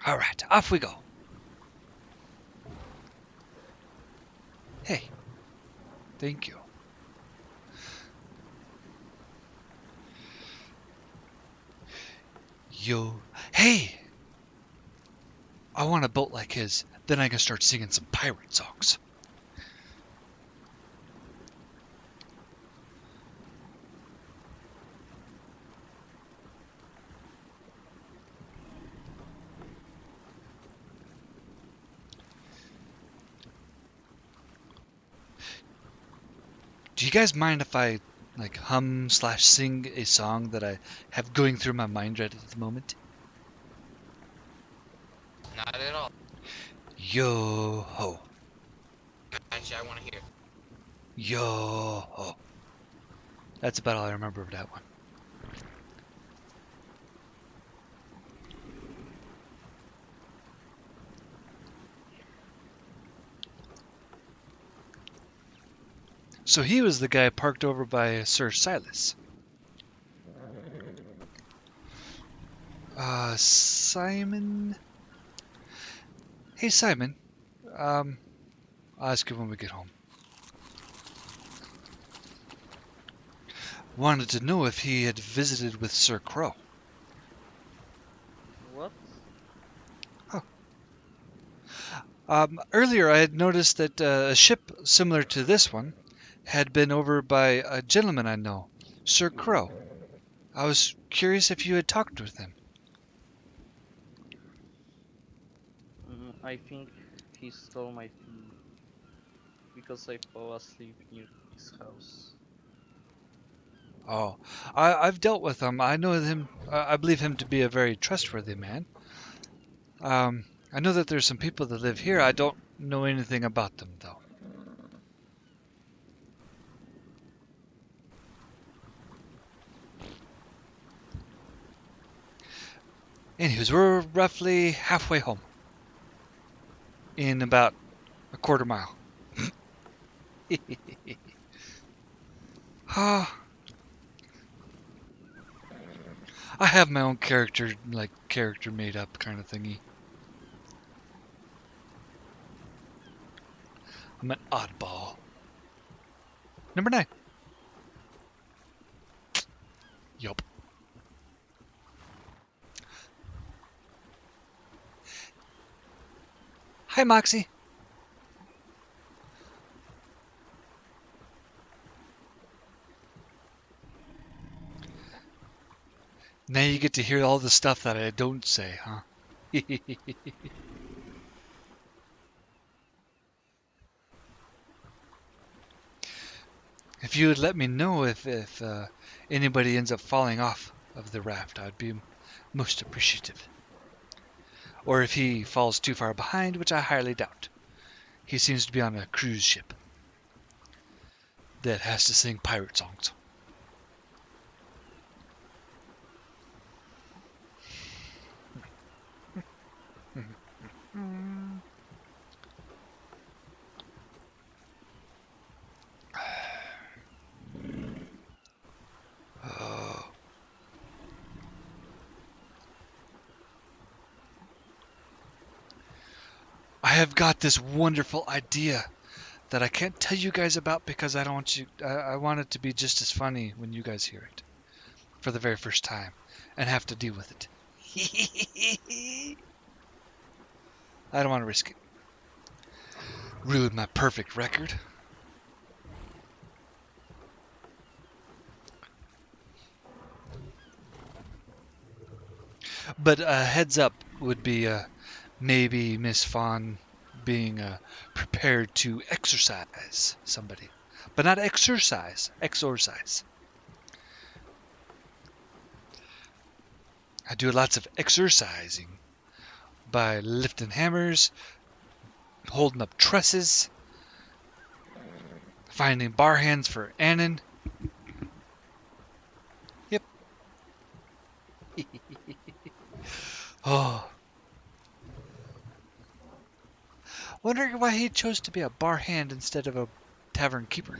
All right, off we go. Hey, thank you. Yo, hey, I want a boat like his. Then I can start singing some pirate songs. Do you guys mind if I like hum slash sing a song that I have going through my mind right at the moment? Not at all. Yo ho, Actually, I want to hear. yo ho. That's about all I remember of that one. So he was the guy parked over by Sir Silas. Simon. Hey, Simon. Um, I'll ask you when we get home. Wanted to know if he had visited with Sir Crow. What? Earlier, I had noticed that a ship similar to this one had been over by a gentleman I know, Sir Crow. I was curious if you had talked with him. I think he stole my tea because I fell asleep near his house. Oh, I've dealt with him. I know him. I believe him to be a very trustworthy man. I know that there's some people that live here. I don't know anything about them, though. Anyways, we're roughly halfway home in about a quarter mile. Ah, I have my own character made up kind of thingy. I'm an oddball. Number 9. Yup. Hi, Moxie. Now you get to hear all the stuff that I don't say, huh? If you would let me know if anybody ends up falling off of the raft, I'd be most appreciative. Or if he falls too far behind, which I highly doubt. He seems to be on a cruise ship that has to sing pirate songs. Oh. I have got this wonderful idea that I can't tell you guys about because I don't want you. I want it to be just as funny when you guys hear it for the very first time and have to deal with it. I don't want to risk it. Ruin my perfect record. But a heads up would be maybe Miss Fawn being prepared to exercise somebody. But not exercise, exorcise. I do lots of exercising by lifting hammers, holding up trusses, finding bar hands for Annan. Yep. Oh. Wondering why he chose to be a bar hand instead of a tavern keeper.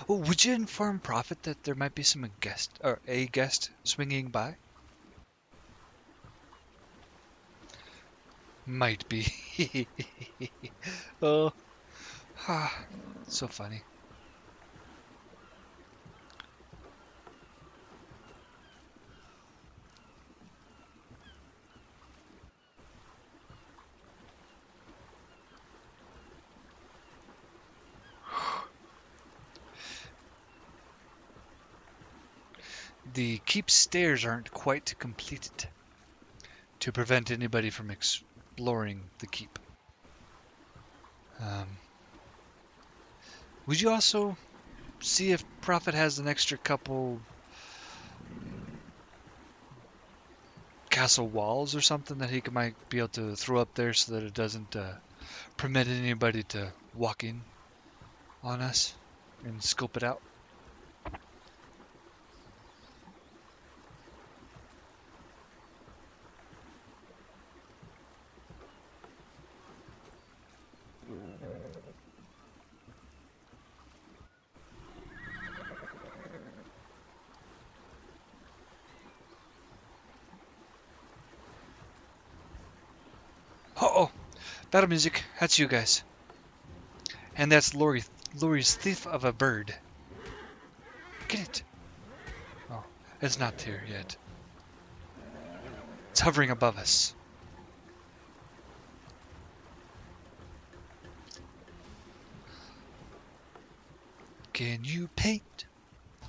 Oh, would you inform Prophet that there might be some guest or a guest swinging by? Might be. Oh, so funny. The keep stairs aren't quite completed to prevent anybody from exploring the keep. Um, would you also see if Prophet has an extra couple castle walls or something that he might be able to throw up there so that it doesn't permit anybody to walk in on us and scope it out? Oh, battle music. That's you guys. And that's Lori's thief of a bird. Get it. Oh, it's not here yet. It's hovering above us. Can you paint?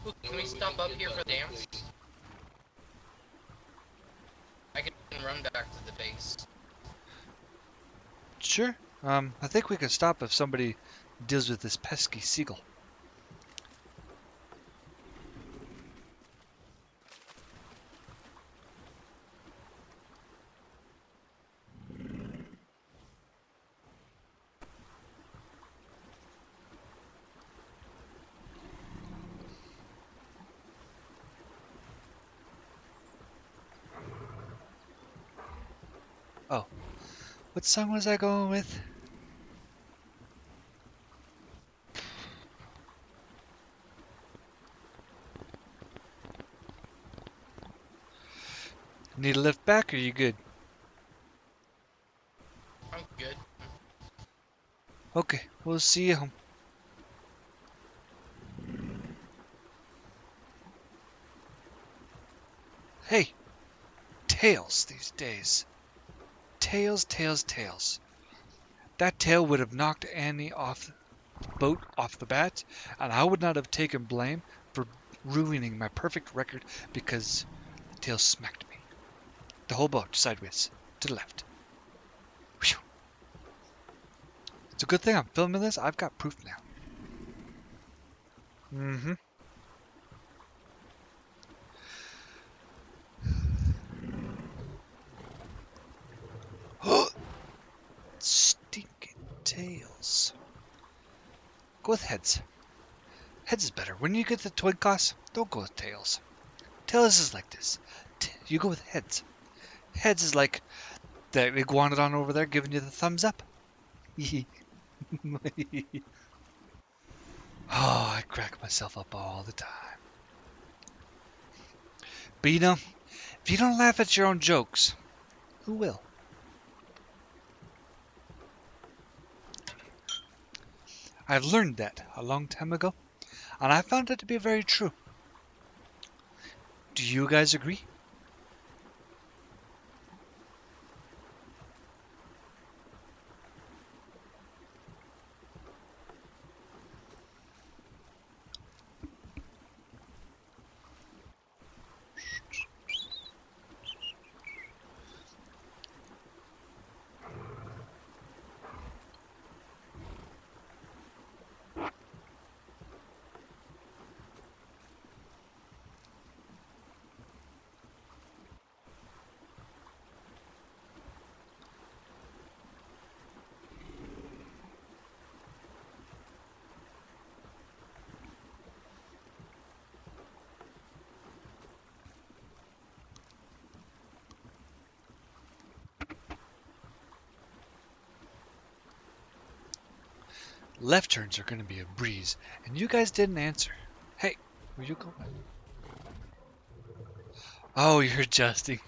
Ooh, can we stop up here for the dance? I can run back to the base. Sure. I think we can stop if somebody deals with this pesky seagull. Oh, what song was I going with? Need a lift back or you good? I'm good. Okay, we'll see you home. Hey, tails these days. Tails, tails, tails. That tail would have knocked Annie off the boat off the bat, and I would not have taken blame for ruining my perfect record because the tail smacked me. The whole boat sideways to the left. Whew. It's a good thing I'm filming this. I've got proof now. Mm-hmm. Stinking tails. Go with heads. Heads is better. When you get the twin cost, don't go with tails. Tails is like this. You go with heads. Heads is like that iguanodon over there giving you the thumbs up. Oh, I crack myself up all the time. But you know, if you don't laugh at your own jokes, who will? I've learned that a long time ago, and I found it to be very true. Do you guys agree? Left turns are going to be a breeze, and you guys didn't answer. Hey, where you going? Oh, you're adjusting.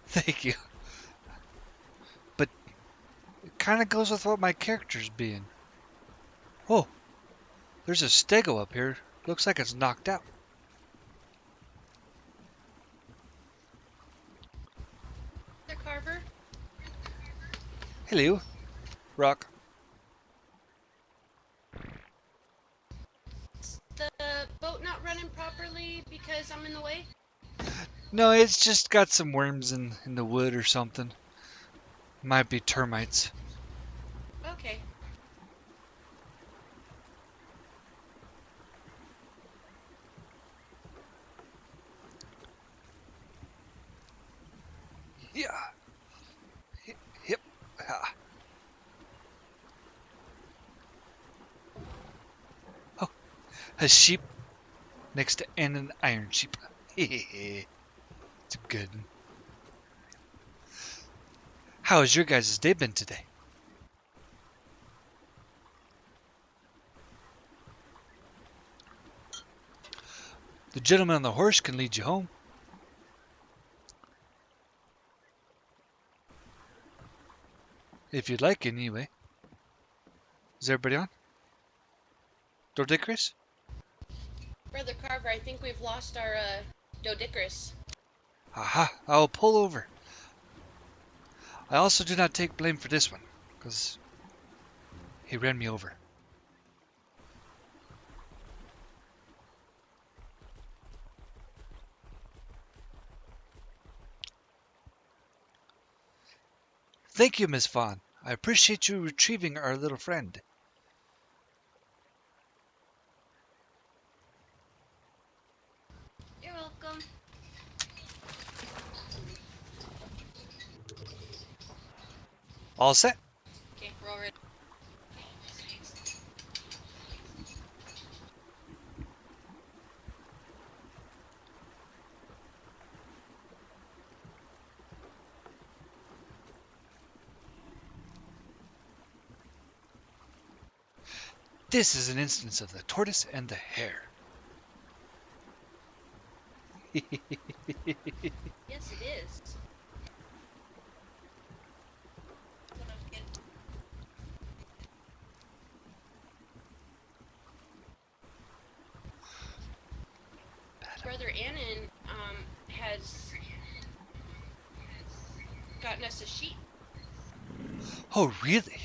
Thank you. But it kind of goes with what my character's being. Oh, there's a stego up here. Looks like it's knocked out. The Carver. Hello, Rock. Is the boat not running properly because I'm in the way? No, it's just got some worms in the wood or something. Might be termites. Okay. Yeah. Yep. Ah. Oh, a sheep next to an iron sheep. It's good. How has your guys' day been today? The gentleman on the horse can lead you home. If you'd like, anyway. Is everybody on? Dodicris? Brother Carver, I think we've lost our Dodicris. Aha, I'll pull over. I also do not take blame for this one, because he ran me over. Thank you, Miss Vaughn. I appreciate you retrieving our little friend. You're welcome. All set? Okay, we're all ready. This is an instance of the tortoise and the hare. Yes, it is. What I was getting- Brother Annan has gotten us a sheep. Oh, really?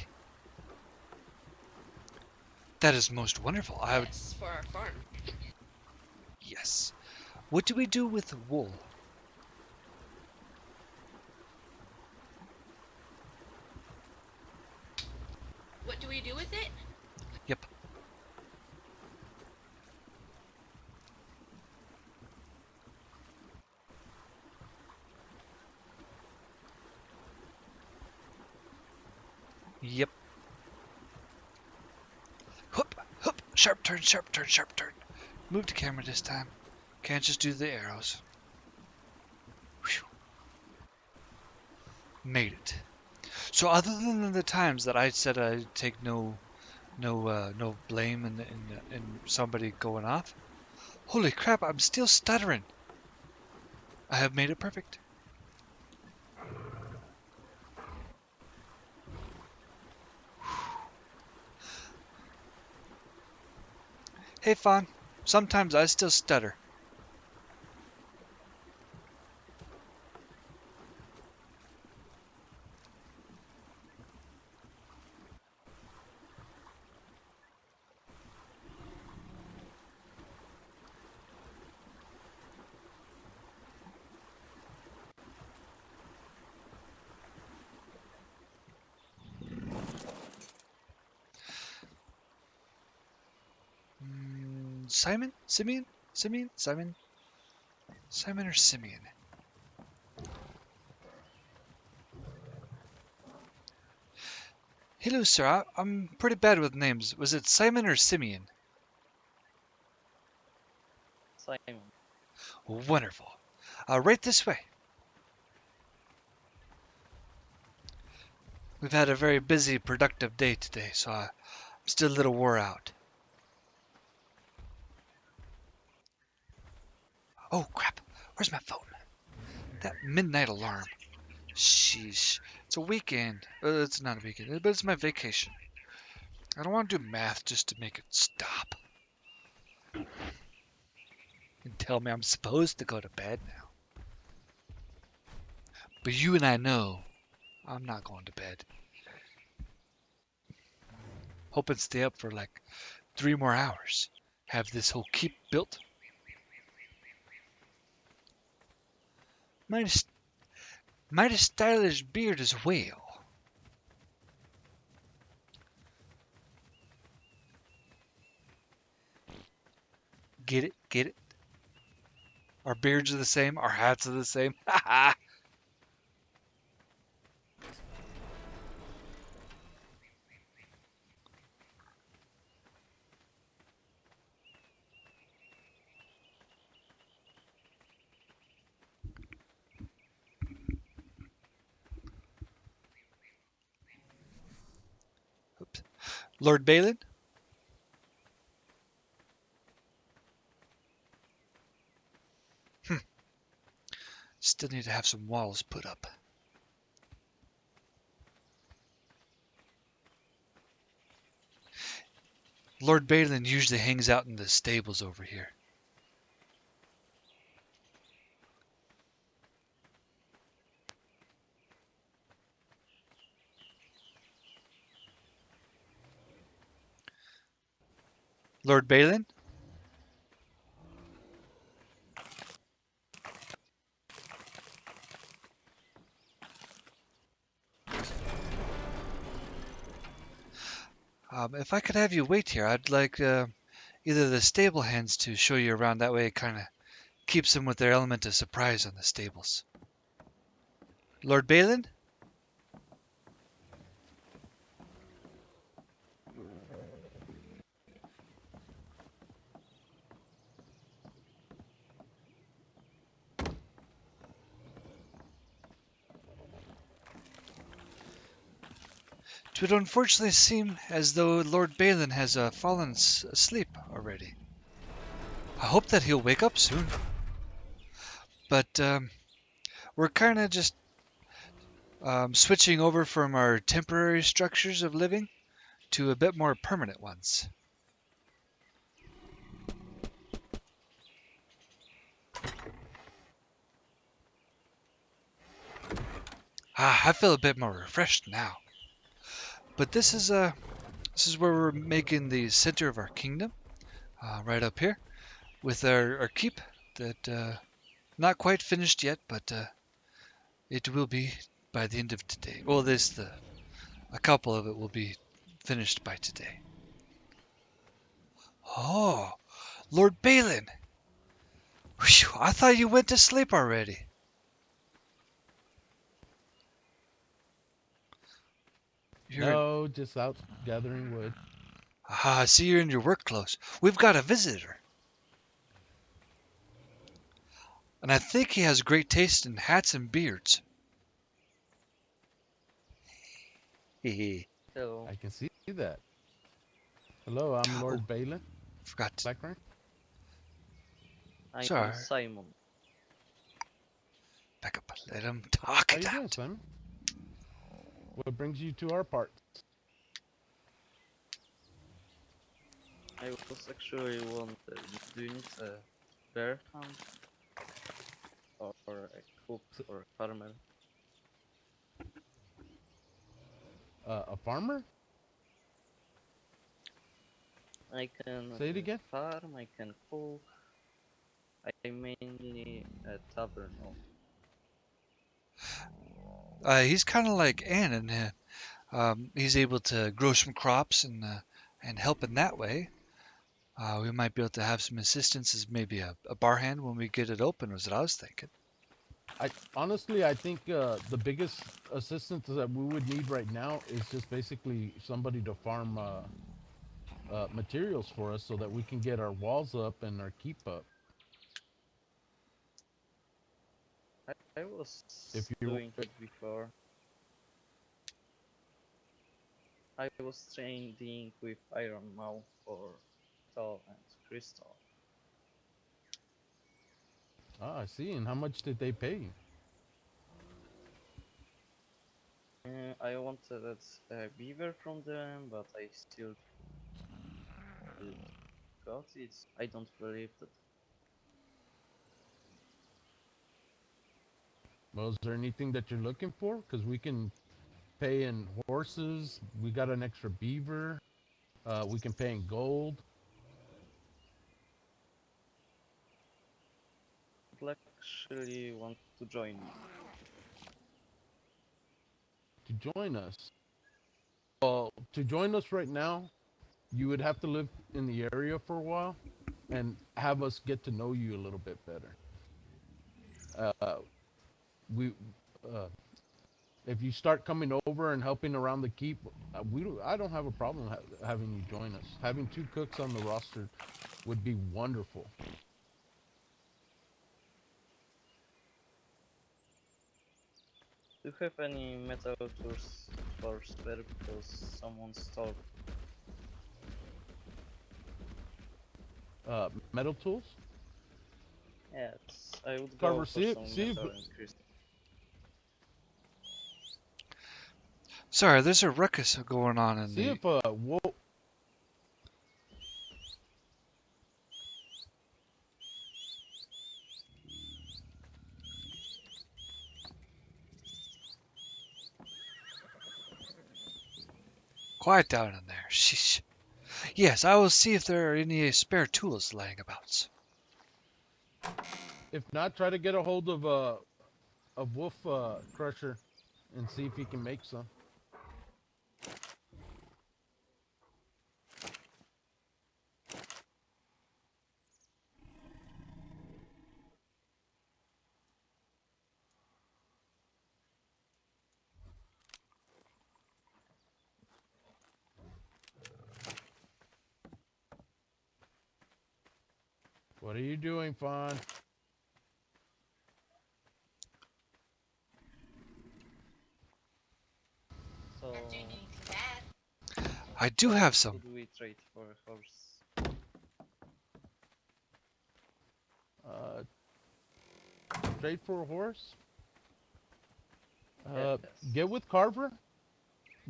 That is most wonderful. I would. Yes, for our farm. Yes. What do we do with wool? What do we do with it? Yep. Yep. Hup, hup, sharp turn, sharp turn, sharp turn. Move the camera this time. Can't just do the arrows. Whew. Made it. So other than the times that I said I'd take no blame in somebody going off, holy crap, I'm still stuttering. I have made it perfect. Hey, Fawn. Sometimes I still stutter. Simon? Simeon? Simeon? Simon? Simon or Simeon? Hello, sir. I'm pretty bad with names. Was it Simon or Simeon? Simon. Wonderful. Right this way. We've had a very busy, productive day today, so Still a little wore out. Oh crap! Where's my phone? That midnight alarm. Sheesh. It's a weekend. It's not a weekend, but it's my vacation. I don't want to do math just to make it stop. And tell me I'm supposed to go to bed now. But you and I know I'm not going to bed. Hope and stay up for like 3 more hours. Have this whole keep built. Mighty stylish beard as well. Get it? Get it? Our beards are the same. Our hats are the same. Ha ha! Oops. Lord Balin? Still need to have some walls put up. Lord Balin usually hangs out in the stables over here. Lord Balin? If I could have you wait here, I'd like either the stable hands to show you around. That way it kind of keeps them with their element of surprise on the stables. Lord Balin? It would unfortunately seem as though Lord Balin has fallen asleep already. I hope that he'll wake up soon. But we're kind of just switching over from our temporary structures of living to a bit more permanent ones. I feel a bit more refreshed now. But this is where we're making the center of our kingdom, right up here, with our keep that not quite finished yet, but it will be by the end of today. Well, a couple of it will be finished by today. Oh, Lord Balin! Whew, I thought you went to sleep already. No, just out gathering wood. I see you're in your work clothes. We've got a visitor. And I think he has great taste in hats and beards. Hehe. So I can see that. Hello, I'm Oh, Lord Balin. forgot to. Blackburn. I'm Sorry. Simon. Back up. Let him talk How it you doing, out. Simon? What brings you to our parts? I was actually wondering, do you need a bear hunt or a cook S- or a farmer? A farmer? I can Say it again. farm, I can cook. I mainly a tavern. He's kind of like Ann, and he's able to grow some crops and help in that way. We might be able to have some assistance as maybe a bar hand when we get it open, was what I was thinking. I think the biggest assistance that we would need right now is just basically somebody to farm materials for us so that we can get our walls up and our keep up. I was If you doing it before. I was trading with iron now for metal and crystal. Ah, I see. And how much did they pay you? I wanted a beaver from them, but I still got it. I don't believe that. Well, is there anything that you're looking for? Because we can pay in horses. We got an extra beaver. We can pay in gold. People actually want to join me. To join us. Well, to join us right now, you would have to live in the area for a while and have us get to know you a little bit better. We, uh, if you start coming over and helping around the keep, I don't have a problem having you join us. Having 2 cooks on the roster would be wonderful. Do you have any metal tools for spare because someone stole? Metal tools. Yes, I would Carver, go for some metal and crystal. Sorry, there's a ruckus going on in See the. if Wolf. Quiet down in there. Sheesh. Yes, I will see if there are any spare tools laying about. If not, try to get a hold of Wolf Crusher and see if he can make some. What are you doing, Fawn? So, Not doing anything bad. I do how have much some. should we trade for a horse? Uh, Trade for a horse? Yes. Get with Carver.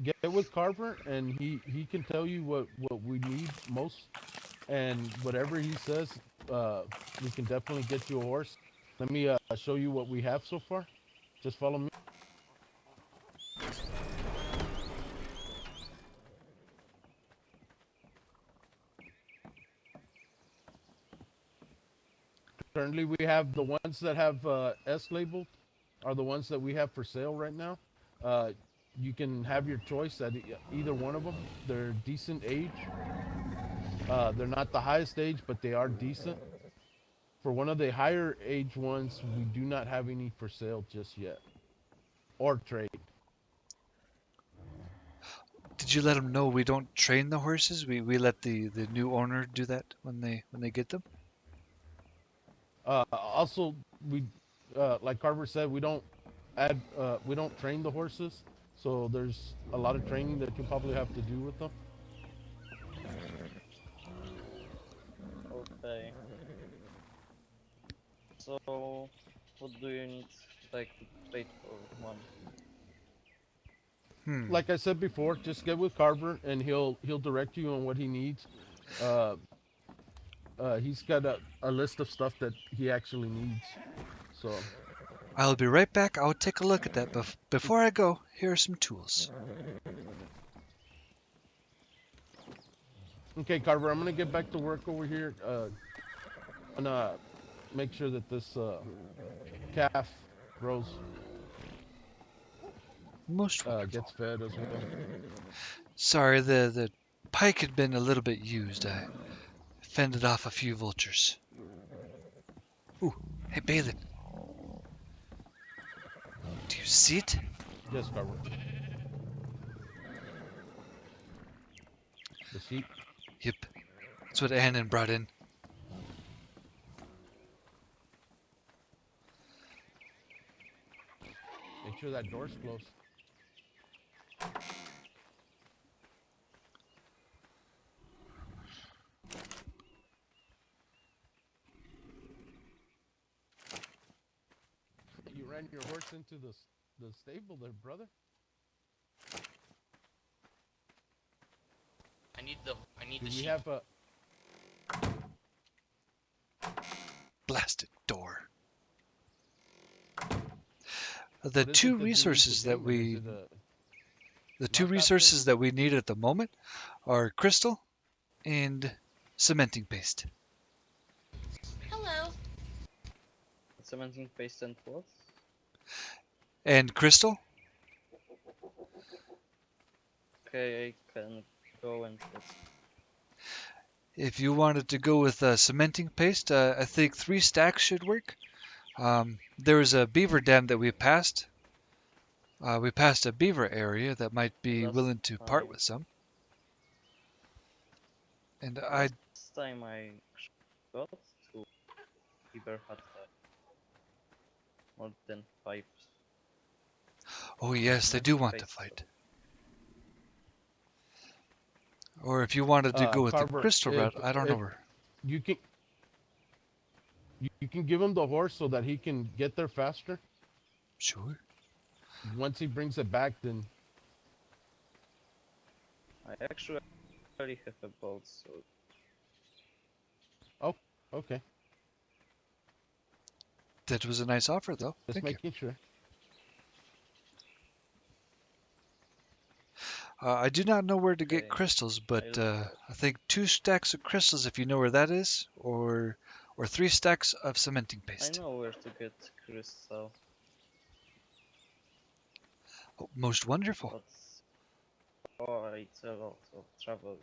Get with Carver, and he can tell you what we need most, and whatever he says, we can definitely get you a horse. Let me show you what we have so far. Just follow me. Currently, we have the ones that have S labeled are the ones that we have for sale right now. Uh, you can have your choice at either one of them. They're decent age. They're not the highest age, but they are decent. For one of the higher age ones, we do not have any for sale just yet, or trade. Did you let them know we don't train the horses? We let the new owner do that when they get them? Also, we like Carver said, we don't train the horses, so there's a lot of training that you probably have to do with them. Okay. So, what do you need, like, to trade for one? Hmm. Like I said before, just get with Carver and he'll direct you on what he needs. Uh, he's got a list of stuff that he actually needs. So, I'll be right back. I'll take a look at that. Before I go, here are some tools. okay, Carver, I'm gonna get back to work over here. I'm gonna make sure that this calf grows, Most wonderful. gets fed as well. Sorry, the pike had been a little bit used. I fended off a few vultures. Ooh, hey Balin, do you see it? Yes, Carver. The sheep. Yep, that's what Annan brought in. Make sure that door's closed. ran your horse into the stable there, brother. I need the Do we sheep. have a? Blasted door. The What is it two that you need to resources that gain it? Is we it a the two knockout resources thing? that we need at the moment are crystal and cementing paste. Hello. Cementing paste and what? And crystal? Okay, I can go and get. If you wanted to go with cementing paste, I think 3 stacks should work. There was a beaver dam that we passed. We passed a beaver area that might be Last willing to part time, with some. And last time I got to beaver had more than 5. oh yes, they do cementing want to paste, so fight. Or if you wanted to go with the Carver, crystal route, I don't know if where. you can you can give him the horse so that he can get there faster. Sure. Once he brings it back, then I actually already have a boat, so okay. That was a nice offer, though. Just Thank you. making sure. I do not know where to get okay. crystals, but I'll I think 2 stacks of crystals, if you know where that is, or 3 stacks of cementing I paste. know where to get crystal, Oh, most wonderful. but it's a lot of travel.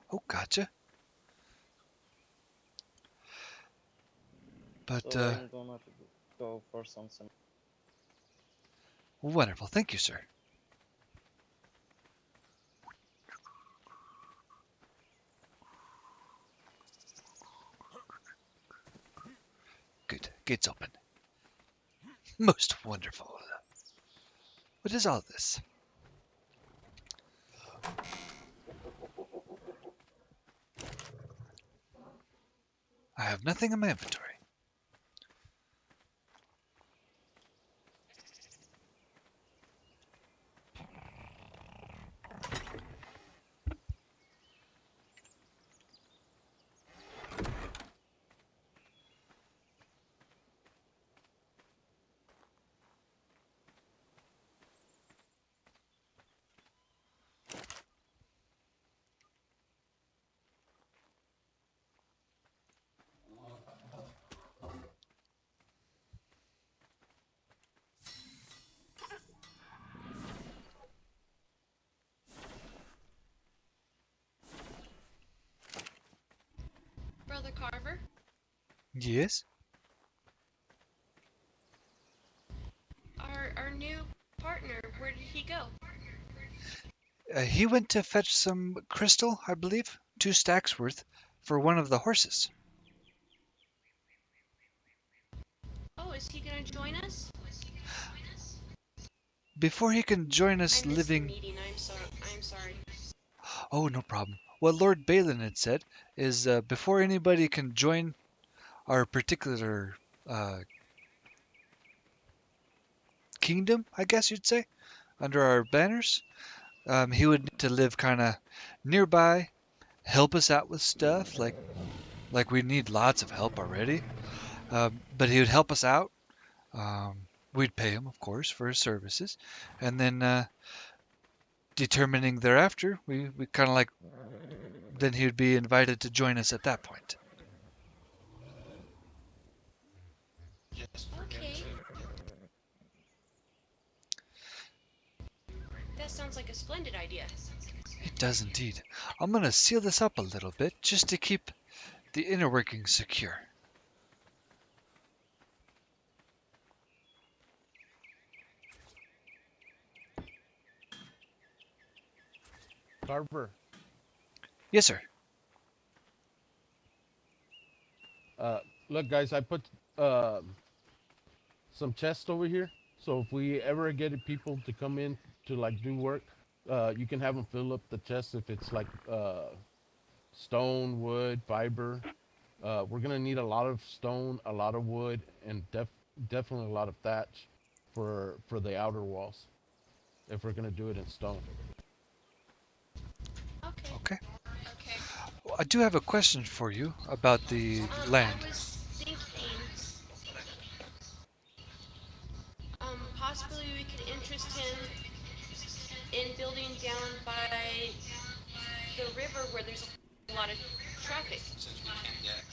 Oh, gotcha. But So I'm gonna go for some cement. wonderful. Thank you, sir. Good. Gates open. Most wonderful. What is all this? I have nothing in my inventory. Brother Carver. Yes? Our new partner, where did he go? He went to fetch some crystal, I believe. 2 stacks worth for one of the horses. Oh, is he gonna join us? Before he can join I us missed the living... meeting. I'm sorry. Oh, no problem. What Lord Balin had said is before anybody can join our particular kingdom, I guess you'd say, under our banners, he would need to live kind of nearby, help us out with stuff, like we need lots of help already. But he would help us out. We'd pay him, of course, for his services, and then determining thereafter, we kind of like then he would be invited to join us at that point. Just for him Okay. That sounds like a splendid idea. It does indeed. I'm gonna seal this up a little bit just to keep the inner workings secure. Carver, Yes, sir. look, guys, I put some chests over here. So if we ever get people to come in to like do work, you can have them fill up the chest if it's like stone, wood, fiber. We're gonna need a lot of stone, a lot of wood, and definitely a lot of thatch for the outer walls. If we're gonna do it in stone. Okay. Okay. Okay. Well, I do have a question for you about the land. I was thinking, possibly we could interest him in building down by the river where there's a lot of traffic. Since we can't yet.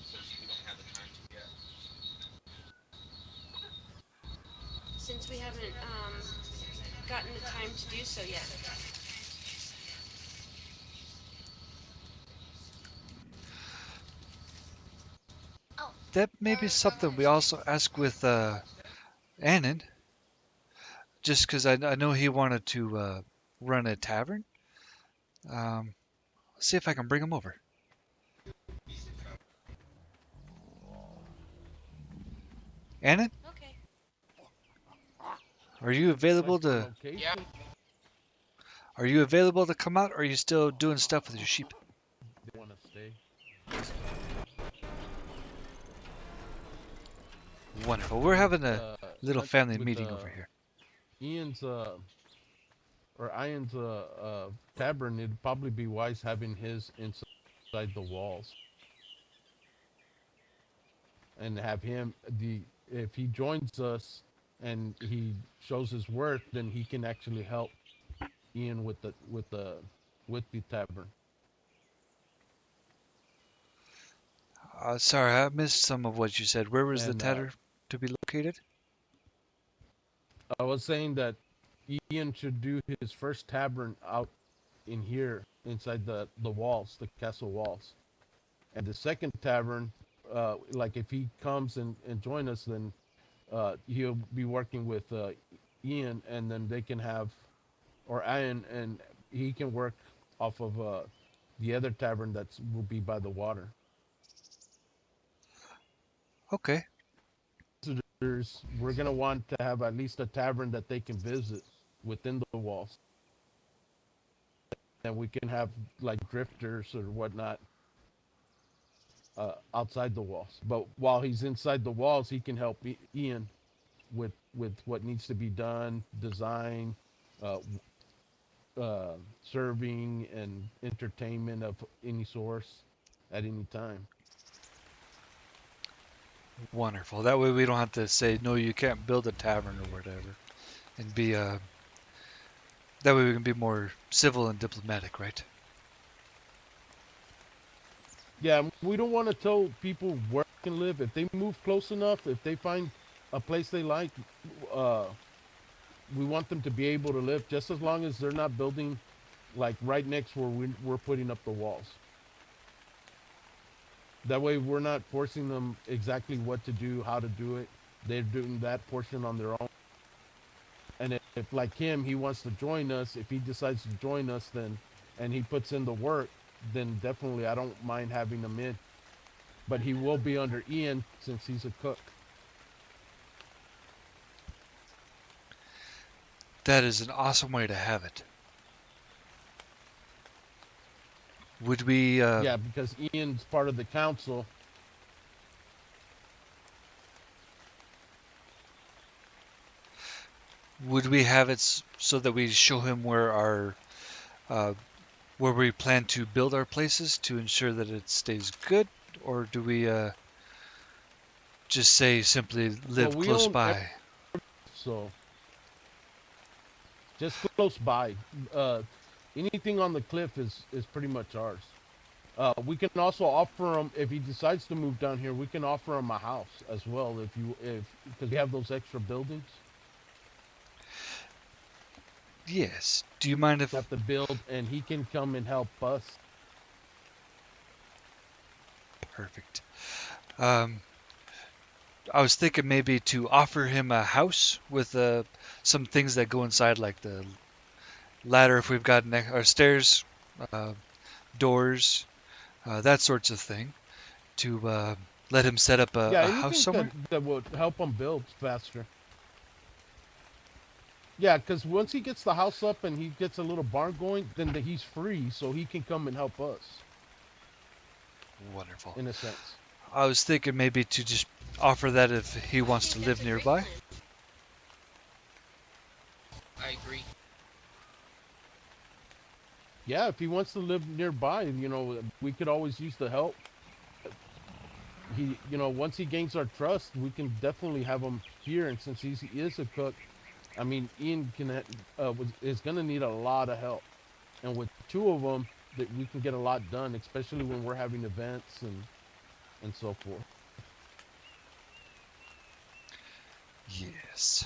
Since we don't have the time to yet. Since we haven't gotten the time to do so yet. That may be something we also ask with Annan, just because I know he wanted to run a tavern. See if I can bring him over. Annan, Okay. are you available Like the to? location, Yeah. Are you available to come out? Or are you still doing stuff with your sheep? they want to stay. Wonderful. We're having a little Like family with meeting over here. Ian's or Ian's tavern, it'd probably be wise having his inside the walls, and have him if he joins us and he shows his worth, then he can actually help Ian with the tavern. Sorry, I missed some of what you said. Where was the And tatter to be located? I was saying that Ian should do his first tavern out in here inside the walls, the castle walls. And the second tavern, like if he comes and join us, then he'll be working with Ian, and then they can have, or Ian, and he can work off of the other tavern that's will be by the water. Okay. We're gonna want to have at least a tavern that they can visit within the walls, and we can have like drifters or whatnot outside the walls. But while he's inside the walls, he can help Ian with what needs to be done, design, uh, serving, and entertainment of any source at any time. Wonderful. That way we don't have to say, no, you can't build a tavern or whatever. And be, that way we can be more civil and diplomatic, right? Yeah, we don't want to tell people where they can live. If they move close enough, if they find a place they like, uh, we want them to be able to live just as long as they're not building like right next where we're putting up the walls. That way we're not forcing them exactly what to do, how to do it. They're doing that portion on their own. And if like him, he wants to join us, if he decides to join us, then, and he puts in the work, then definitely I don't mind having him in. But he will be under Ian since he's a cook. That is an awesome way to have it. Would we, Yeah, because Ian's part of the council. would we have it so that we show him where our, where we plan to build our places to ensure that it stays good? Or do we, just say simply live we close own by? So just close by. Anything on the cliff is pretty much ours. We can also offer him, if he decides to move down here, we can offer him a house as well because we have those extra buildings. Yes. Do you mind if... Have to build, and he can come and help us. Perfect. I was thinking maybe to offer him a house with some things that go inside, like the ladder if we've got or stairs, doors, that sorts of thing, to let him set up a house Anything somewhere. that would help him build faster. Yeah, because once he gets the house up and he gets a little barn going, then he's free, so he can come and help us. Wonderful. in a sense. I was thinking maybe to just offer that if he wants to think live that's a great nearby. plan. I agree. Yeah, if he wants to live nearby, we could always use the help. Once he gains our trust, we can definitely have him here. And since he is a cook, I mean, Ian is gonna need a lot of help. And with two of them, that we can get a lot done, especially when we're having events and so forth. Yes.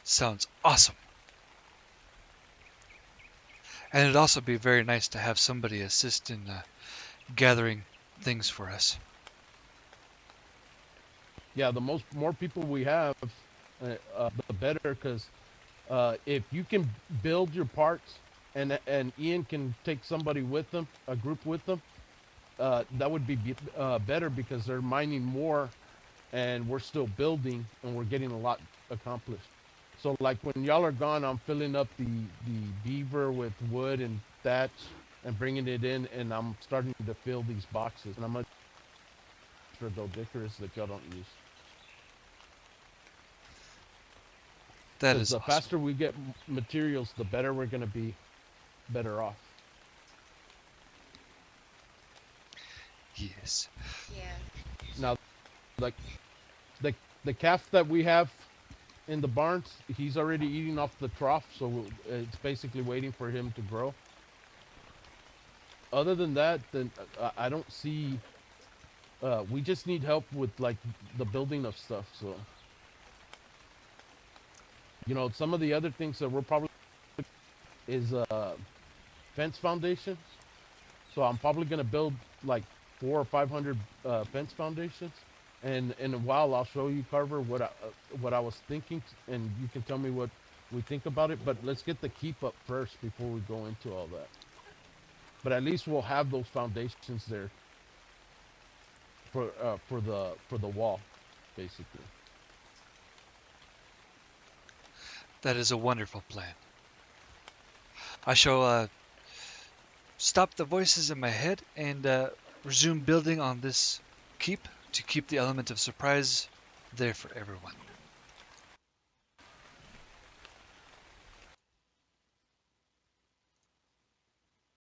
Sounds awesome. And it'd also be very nice to have somebody assist in gathering things for us. Yeah, the more people we have, the better. Because if you can build your parts, and Ian can take somebody with them, a group with them, that would be better because they're mining more, and we're still building, and we're getting a lot accomplished. So like when y'all are gone, I'm filling up the beaver with wood and thatch and bringing it in, and I'm starting to fill these boxes, and I'm gonna for Dodicarus that y'all don't use. That Because is the awesome. faster we get materials, the better we're gonna be better off. Yes. Yeah. Now, like the calf that we have in the barns, he's already eating off the trough, so it's basically waiting for him to grow. Other than that, then I don't see. We just need help with like the building of stuff. So, some of the other things that we're probably is fence foundations. So I'm probably gonna build like 400 or 500 fence foundations, and in a while I'll show you, Carver, what I was thinking, and you can tell me what we think about it. But let's get the keep up first before we go into all that. But at least we'll have those foundations there for the wall, basically. That is a wonderful plan. I shall stop the voices in my head and resume building on this keep to keep the element of surprise there for everyone.